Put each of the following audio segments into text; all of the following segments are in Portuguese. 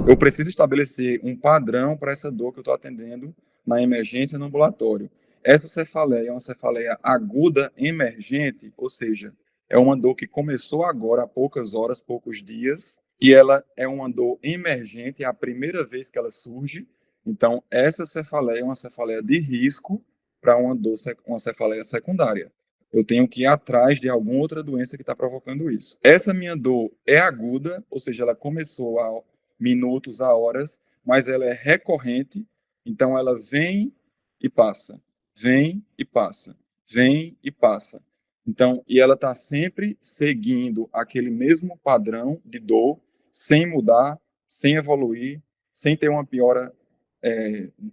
eu preciso estabelecer um padrão para essa dor que eu estou atendendo na emergência no ambulatório. Essa cefaleia é uma cefaleia aguda emergente, ou seja, é uma dor que começou agora há poucas horas, poucos dias, e ela é uma dor emergente, é a primeira vez que ela surge. Então, essa cefaleia é uma cefaleia de risco para uma cefaleia secundária. Eu tenho que ir atrás de alguma outra doença que está provocando isso. Essa minha dor é aguda, ou seja, ela começou há minutos, há horas, mas ela é recorrente, então ela vem e passa, vem e passa, vem e passa. Então, e ela está sempre seguindo aquele mesmo padrão de dor, sem mudar, sem evoluir, sem ter uma piora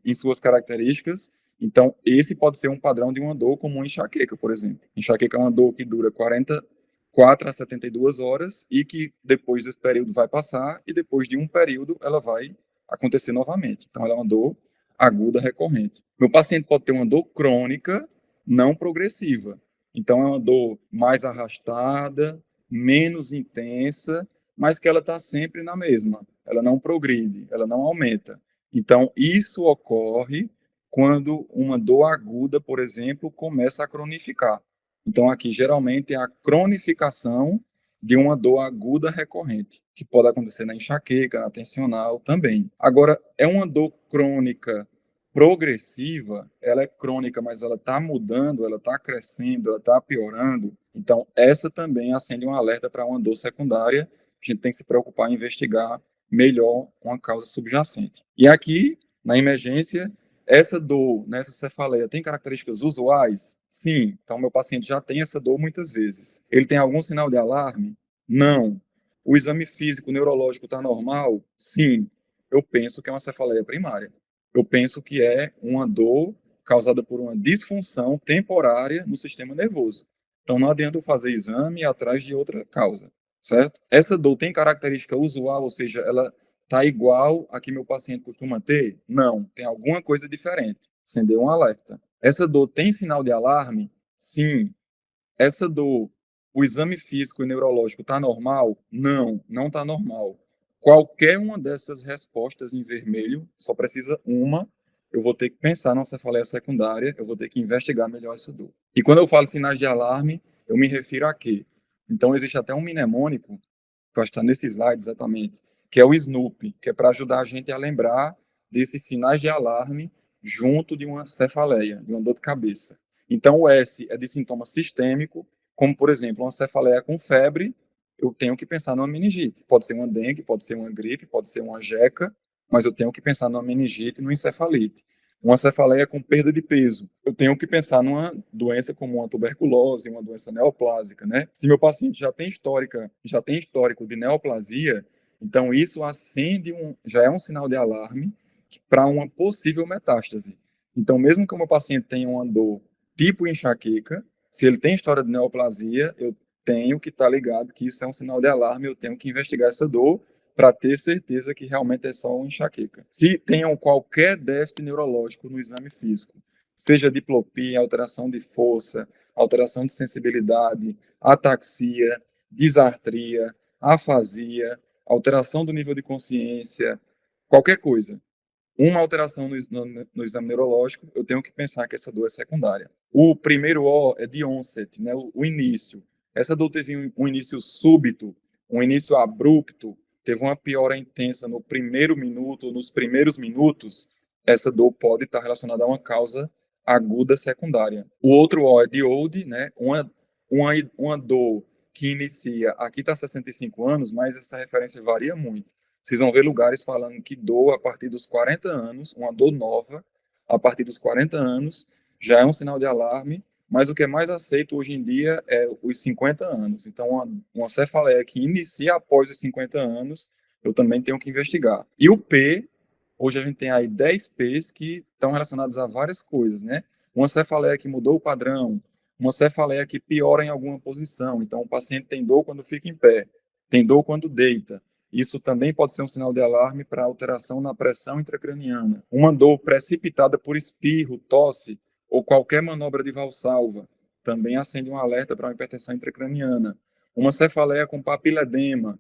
em suas características. Então, esse pode ser um padrão de uma dor como uma enxaqueca, por exemplo. Enxaqueca é uma dor que dura 44 a 72 horas e que depois desse período vai passar e depois de um período ela vai acontecer novamente. Então, ela é uma dor aguda recorrente. Meu paciente pode ter uma dor crônica não progressiva. Então, é uma dor mais arrastada, menos intensa, mas que ela está sempre na mesma. Ela não progride, ela não aumenta. Então, isso ocorre quando uma dor aguda, por exemplo, começa a cronificar. Então, aqui, geralmente, é a cronificação de uma dor aguda recorrente, que pode acontecer na enxaqueca, na tensional também. Agora, é uma dor crônica progressiva, ela é crônica, mas ela está mudando, ela está crescendo, ela está piorando. Então, essa também acende um alerta para uma dor secundária. A gente tem que se preocupar em investigar melhor uma causa subjacente. E aqui, na emergência, essa dor nessa cefaleia tem características usuais? Sim. Então, meu paciente já tem essa dor muitas vezes. Ele tem algum sinal de alarme? Não. O exame físico neurológico está normal? Sim. Eu penso que é uma cefaleia primária. Eu penso que é uma dor causada por uma disfunção temporária no sistema nervoso. Então, não adianta eu fazer exame e ir atrás de outra causa, certo? Essa dor tem característica usual, ou seja, ela está igual a que meu paciente costuma ter? Não, tem alguma coisa diferente. Acendeu um alerta. Essa dor tem sinal de alarme? Sim. Essa dor, o exame físico e neurológico está normal? Não, não está normal. Qualquer uma dessas respostas em vermelho, só precisa uma, eu vou ter que pensar numa cefaleia secundária, eu vou ter que investigar melhor essa dor. E quando eu falo sinais de alarme, eu me refiro a quê? Então, existe até um mnemônico, que eu acho que está nesse slide exatamente, que é o SNOOP, que é para ajudar a gente a lembrar desses sinais de alarme junto de uma cefaleia, de uma dor de cabeça. Então, o S é de sintoma sistêmico, como, por exemplo, uma cefaleia com febre, eu tenho que pensar numa meningite. Pode ser uma dengue, pode ser uma gripe, pode ser uma jeca, mas eu tenho que pensar numa meningite e numa encefalite. Uma cefaleia com perda de peso, eu tenho que pensar numa doença como uma tuberculose, uma doença neoplásica, né? Se meu paciente já tem histórico de neoplasia, então isso já é um sinal de alarme para uma possível metástase. Então, mesmo que o meu paciente tenha uma dor tipo enxaqueca, se ele tem história de neoplasia, eu tenho que estar ligado que isso é um sinal de alarme, eu tenho que investigar essa dor para ter certeza que realmente é só uma enxaqueca. Se tenham qualquer déficit neurológico no exame físico, seja diplopia, alteração de força, alteração de sensibilidade, ataxia, disartria, afasia, alteração do nível de consciência, qualquer coisa, uma alteração no exame neurológico, eu tenho que pensar que essa dor é secundária. O primeiro O é de onset, né, o início. Essa dor teve um início súbito, um início abrupto, teve uma piora intensa no primeiro minuto, nos primeiros minutos, essa dor pode estar relacionada a uma causa aguda secundária. O outro O é de old, né, uma dor que inicia, aqui está 65 anos, mas essa referência varia muito. Vocês vão ver lugares falando que dor a partir dos 40 anos, uma dor nova, a partir dos 40 anos, já é um sinal de alarme, mas o que é mais aceito hoje em dia é os 50 anos. Então, uma cefaleia que inicia após os 50 anos, eu também tenho que investigar. E o P, hoje a gente tem aí 10 Ps que estão relacionados a várias coisas, né? Uma cefaleia que mudou o padrão, uma cefaleia que piora em alguma posição. Então, o paciente tem dor quando fica em pé, tem dor quando deita. Isso também pode ser um sinal de alarme para alteração na pressão intracraniana. Uma dor precipitada por espirro, tosse ou qualquer manobra de valsalva também acende um alerta para uma hipertensão intracraniana. Uma cefaleia com papiledema,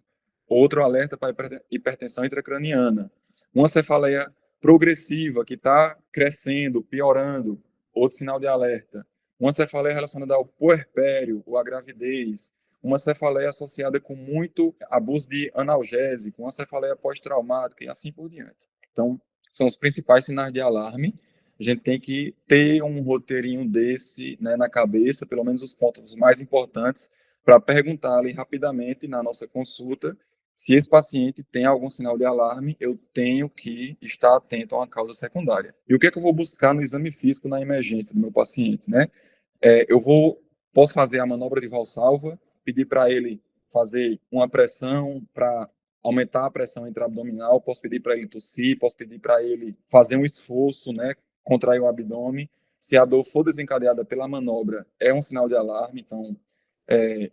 outro alerta para hipertensão intracraniana. Uma cefaleia progressiva que está crescendo, piorando, outro sinal de alerta. Uma cefaleia relacionada ao puerpério ou à gravidez. Uma cefaleia associada com muito abuso de analgésico, uma cefaleia pós-traumática e assim por diante. Então, são os principais sinais de alarme. A gente tem que ter um roteirinho desse, né, na cabeça, pelo menos os pontos mais importantes, para perguntar ali rapidamente na nossa consulta se esse paciente tem algum sinal de alarme, eu tenho que estar atento a uma causa secundária. E o que é que eu vou buscar no exame físico na emergência do meu paciente, né? Posso fazer a manobra de Valsalva, pedir para ele fazer uma pressão para aumentar a pressão intraabdominal, posso pedir para ele tossir, posso pedir para ele fazer um esforço, né, contrair o abdômen. Se a dor for desencadeada pela manobra, é um sinal de alarme, então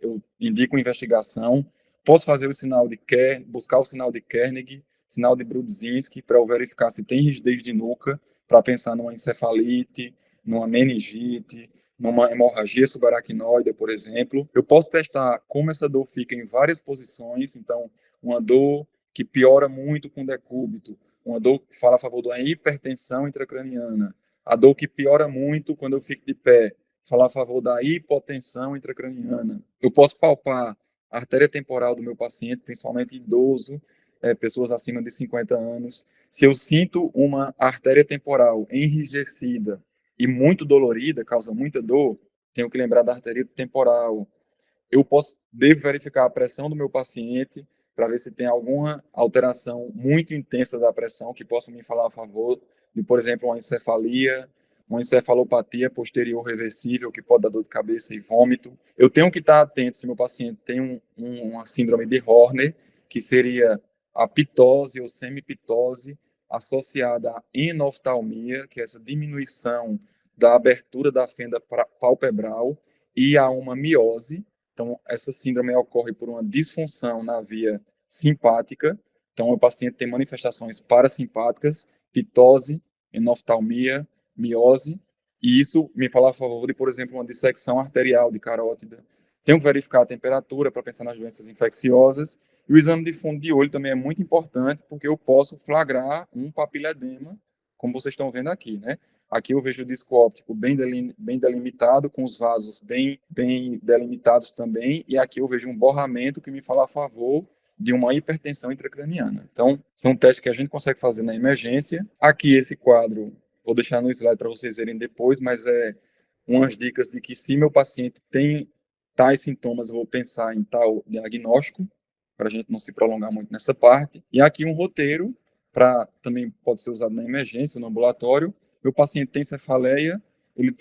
eu indico investigação. Posso fazer o sinal de Kerr, buscar o sinal de Kernig, sinal de Brudzinski, para eu verificar se tem rigidez de nuca, para pensar numa encefalite, numa meningite, numa hemorragia subaracnoide, por exemplo. Eu posso testar como essa dor fica em várias posições, então, uma dor que piora muito com decúbito, uma dor que fala a favor da hipertensão intracraniana, a dor que piora muito quando eu fico de pé, fala a favor da hipotensão intracraniana. Eu posso palpar a artéria temporal do meu paciente, principalmente idoso, pessoas acima de 50 anos. Se eu sinto uma artéria temporal enrijecida e muito dolorida, causa muita dor, tenho que lembrar da artéria temporal. Devo verificar a pressão do meu paciente para ver se tem alguma alteração muito intensa da pressão que possa me falar a favor de, por exemplo, uma encefalopatia posterior reversível que pode dar dor de cabeça e vômito. Eu tenho que estar atento se meu paciente tem uma síndrome de Horner, que seria a pitose ou semipitose associada à enoftalmia, que é essa diminuição da abertura da fenda palpebral, e a uma miose. Então, essa síndrome ocorre por uma disfunção na via simpática. Então, o paciente tem manifestações parasimpáticas, pitose, enoftalmia, miose, e isso me fala a favor de, por exemplo, uma dissecção arterial de carótida. Tenho que verificar a temperatura para pensar nas doenças infecciosas. E o exame de fundo de olho também é muito importante, porque eu posso flagrar um papiledema, como vocês estão vendo aqui, né? Aqui eu vejo o disco óptico bem delimitado, com os vasos bem delimitados também, e aqui eu vejo um borramento que me fala a favor de uma hipertensão intracraniana. Então, são testes que a gente consegue fazer na emergência. Aqui esse quadro, vou deixar no slide para vocês verem depois, mas é umas dicas de que se meu paciente tem tais sintomas, eu vou pensar em tal diagnóstico, para a gente não se prolongar muito nessa parte. E aqui um roteiro, também pode ser usado na emergência, no ambulatório. Meu paciente tem cefaleia, ele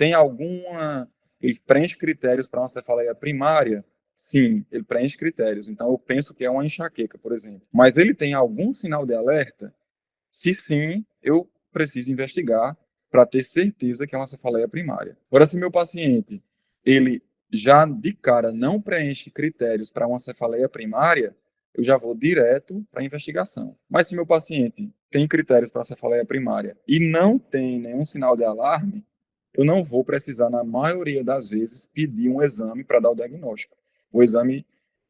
preenche critérios para uma cefaleia primária? Sim, ele preenche critérios. Então, eu penso que é uma enxaqueca, por exemplo. Mas ele tem algum sinal de alerta? Se sim, eu preciso investigar para ter certeza que é uma cefaleia primária. Agora, se meu paciente, ele já de cara não preenche critérios para uma cefaleia primária, eu já vou direto para a investigação. Mas se meu paciente tem critérios para cefaleia primária e não tem nenhum sinal de alarme, eu não vou precisar, na maioria das vezes, pedir um exame para dar o diagnóstico. O exame,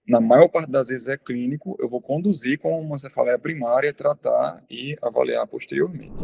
na maior parte das vezes, é clínico, eu vou conduzir com uma cefaleia primária, tratar e avaliar posteriormente.